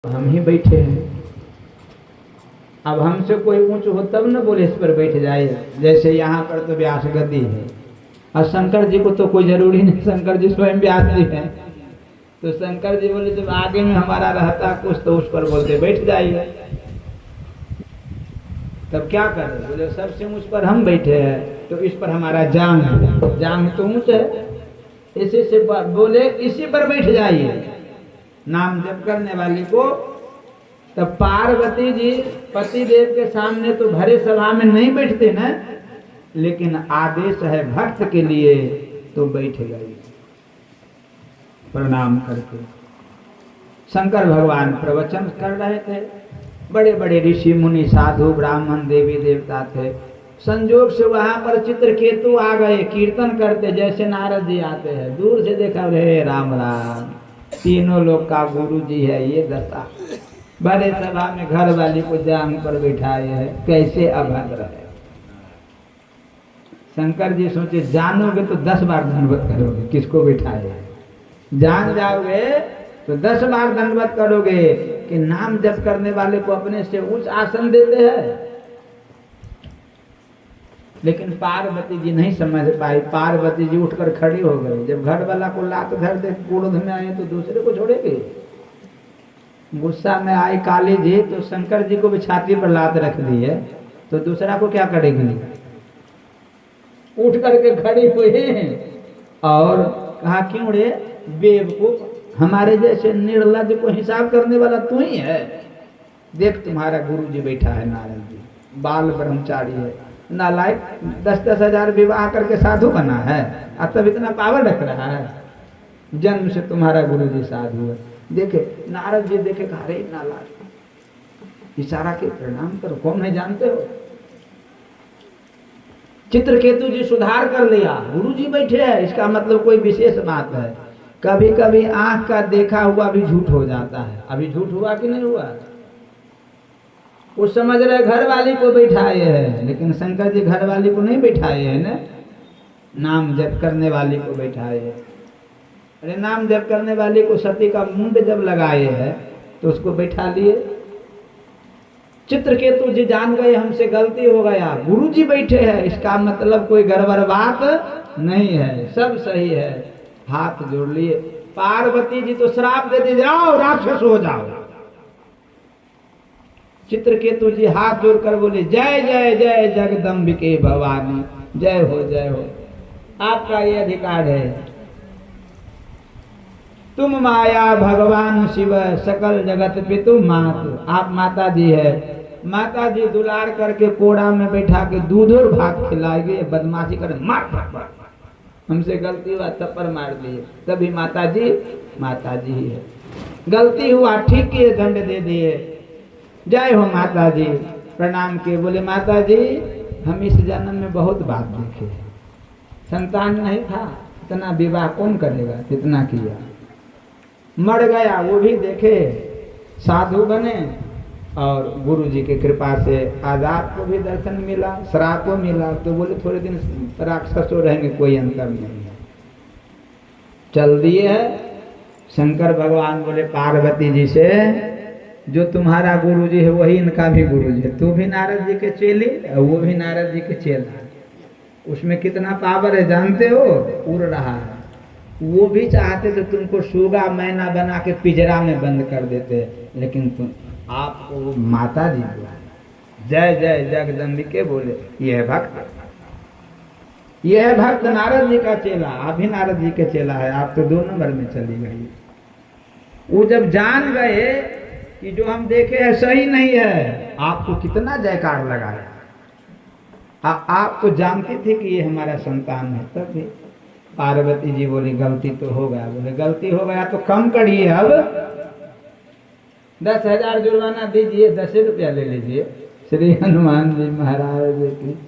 हम ही बैठे हैं। अब हमसे कोई ऊंच हो तब न बोले इस पर बैठ जाए। जैसे यहाँ पर तो व्यास गद्दी है और शंकर जी को तो कोई जरूरी नहीं, शंकर जी स्वयं व्यास जी हैं। तो शंकर जी बोले जब आगे में हमारा रहता कुछ तो उस पर बोलते बैठ जाइए। तब क्या करें? बोले सबसे ऊंच पर हम बैठे हैं तो इस पर हमारा जांग है, जांग तो ऊंच है, इसी से बोले इसी पर बैठ जाइए नाम जप करने वाली को। तब पार्वती जी पति देव के सामने तो भरे सभा में नहीं बैठते न, लेकिन आदेश है भक्त के लिए तो बैठ गई प्रणाम करके। शंकर भगवान प्रवचन कर रहे थे, बड़े बड़े ऋषि मुनि साधु ब्राह्मण देवी देवता थे। संजोग से वहां पर चित्रकेतु आ गए कीर्तन करते, जैसे नारद जी आते हैं। दूर से देखा, रे राम राम, तीनों लोग का गुरु जी है ये दशा। बड़े सभा में घर वाली को जांग पर बैठाए है, कैसे अभद्र है। शंकर जी सोचे जानोगे तो 10 बार दंडवत करोगे, किसको बैठाए है। जान जाओगे तो 10 बार दंडवत करोगे कि नाम जप करने वाले को अपने से उच्च आसन देते हैं। लेकिन पार्वती जी नहीं समझ पाई। पार्वती जी उठकर खड़ी हो गई। जब घर वाला को लात धर दे क्रोध में आए तो दूसरे को छोड़ेगी। गुस्सा में आई काली जी तो शंकर जी को भी छाती पर लात रख दी है, तो दूसरा को क्या करेगी? उठ करके खड़ी हुई और कहा, क्यों रे बेवकूफ, हमारे जैसे निर्लज को हिसाब करने वाला तू ही है। देख तुम्हारा गुरु जी बैठा है नारद जी, बाल ब्रह्मचारी है, नालायक, 10-10 हजार विवाह करके साधु बना है और तब इतना पावर रख रहा है। जन्म से तुम्हारा गुरु जी साधु है। देखे नारद जी देखे, कहा रे नालायक, इशारा के प्रणाम करो, कौन है जानते हो? चित्रकेतु जी सुधार कर लिया, गुरु जी बैठे हैं, इसका मतलब कोई विशेष बात है। कभी कभी आंख का देखा हुआ भी झूठ हो जाता है। अभी झूठ हुआ कि नहीं हुआ? वो समझ रहे घर वाली को बैठाए हैं, लेकिन शंकर जी घर वाली को नहीं बैठाए हैं ना, नाम जप करने वाली को बैठाए हैं। अरे नाम जप करने वाली को सती का मुंड जब लगाए हैं तो उसको बैठा लिए। चित्रकेतु जी जान गए हमसे गलती हो गया, गुरु जी बैठे हैं, इसका मतलब कोई गड़बड़ बात नहीं है, सब सही है। हाथ जोड़ लिए। पार्वती जी तो श्राप दे दी, जाओ राक्षस हो जाओ। चित्रकेतु जी हाथ जोड़कर बोले, जय जय जय जगदम्बिके भवानी, जय हो जय हो, आपका ये अधिकार है। तुम माया भगवान शिव सकल जगत पितु मात, आप माता जी है। माता जी दुलार करके कोड़ा में बैठा के दूध और भात खिलाएंगे, बदमाशी कर मार, हमसे गलती हुआ थप्पड़ मार दिए, तभी माता जी है। गलती हुआ ठीक किए, दंड दे दिए। जय हो माता जी, प्रणाम किए। बोले माता जी हम इस जन्म में बहुत बात देखे, संतान नहीं था, इतना विवाह कौन करेगा, इतना किया, मर गया वो भी देखे, साधु बने और गुरु जी की कृपा से आजाद को भी दर्शन मिला, श्राप मिला। तो बोले थोड़े दिन राक्षस हो रहेंगे, कोई अंतर नहीं है, चल दिए है। शंकर भगवान बोले पार्वती जी से, जो तुम्हारा गुरु जी है वही इनका भी गुरु जी है, तू भी नारद जी के चेली और वो भी नारद जी के चेला। उसमें कितना पावर है जानते हो? उड़ रहा है। वो भी चाहते तो तुमको सूगा मैना बना के पिंजरा में बंद कर देते, लेकिन तुम आपको वो माता जी बोले, जय जय जगदम्बिके बोले, यह भक्त नारद जी का चेला, आप भी नारद जी के चेला है, आप तो 2 नंबर में चली गई। वो जब जान गए कि जो हम देखे हैं सही नहीं है, आपको कितना जयकार लगाया। आप तो जानती थी कि ये हमारा संतान है, तब भी पार्वती जी बोली गलती तो हो गया। बोले गलती हो गया तो कम करिए, अब 10,000 जुर्माना दीजिए, 10 रुपया ले लीजिए। श्री हनुमान जी महाराज की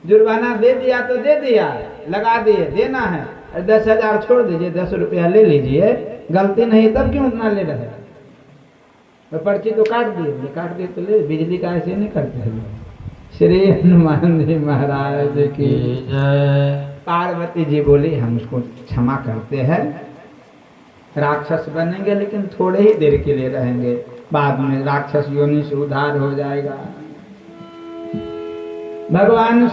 जुर्माना दे दिया तो दे दिया, लगा दिए, देना है, 10,000 छोड़ दीजिए, 10 रुपया ले लीजिए। गलती नहीं तब क्यों उतना ले रहे? तो पर्ची तो काट दिए तो ले, बिजली का ऐसे नहीं करते हैं। श्री हनुमान जी महाराज की जय। पार्वती जी बोली हम उसको क्षमा करते हैं, राक्षस बनेंगे लेकिन थोड़े ही देर के लिए रहेंगे। बाद में राक्षस योनि से उद्धार हो जाएगा। भगवान